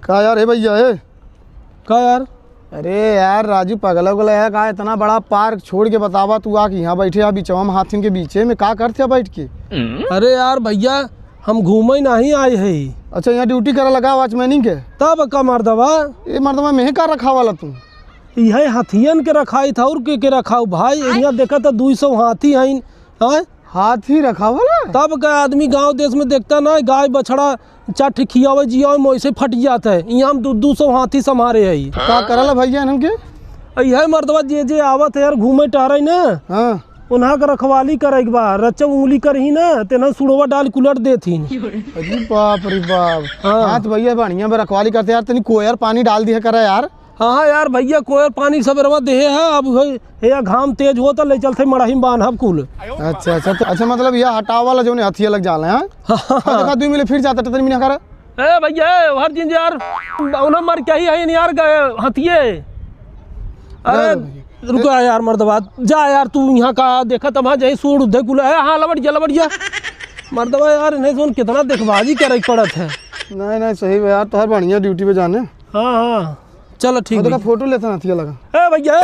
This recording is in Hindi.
कहा यार है भैया है का यार? अरे यार राजू पगला उगला है कहा इतना बड़ा पार्क छोड़ के बतावा तू आके यहाँ बैठे आ बिचवा में हाथिन के बीचे में का करते बैठ के। अरे यार भैया हम घूमे नहीं आए है। अच्छा यहाँ ड्यूटी करा लगा वॉचमैनिंग के तब का मर्दवा ये मर्दवा में का रखा वाला तू यह हाथियन के रखाई था और के रखाऊ भाई यहाँ देखा था 200 हाथी हैं। हाथी रखा वाला तब का आदमी गांव देश में देखता ना गाय बछड़ा चट खियावे जिया वैसे फट जाता है। यहाँ हम 200 हाथी संभारे है। का करला भैया इनके यह मर्दवा जे आवत है यार घूमे टहरे ना हाँ उन्हा का रखवाली करे एक बार रच्चा उंगली करही ना तेना सुड़वा डाल कुलट देथीन। अरे बाप रे बाप हाँ तो भैया बढ़िया में रखवाली करते यार तनी कोयर पानी डाल दिया करा यार। हाँ यार भैया कोई पानी सबरवा दे है अब है घाम तेज हो तो ले चलते मड़ाही बांध कुल। अच्छा अच्छा तो अच्छा मतलब यह हटाव वाला जो हथिया लग जाला है देखा 2 मिले फिर जाता तनी मिना कर ए भैया हर दिन यार उन्हें मर क्या ही है यार हथिये। अरे रुको यार मर्दबा जा यार तू यहाँ का देखा तब हाँ जही सूर उधे कुल है। हाँ लबट जा मर्दबा यार इन्हें सुन कितना देखबाजी करे पड़त है। नहीं सही है यार तो हर बढ़िया ड्यूटी पे जाने। हाँ चलो ठीक है फोटो लेता हथिया लगा। ए भैया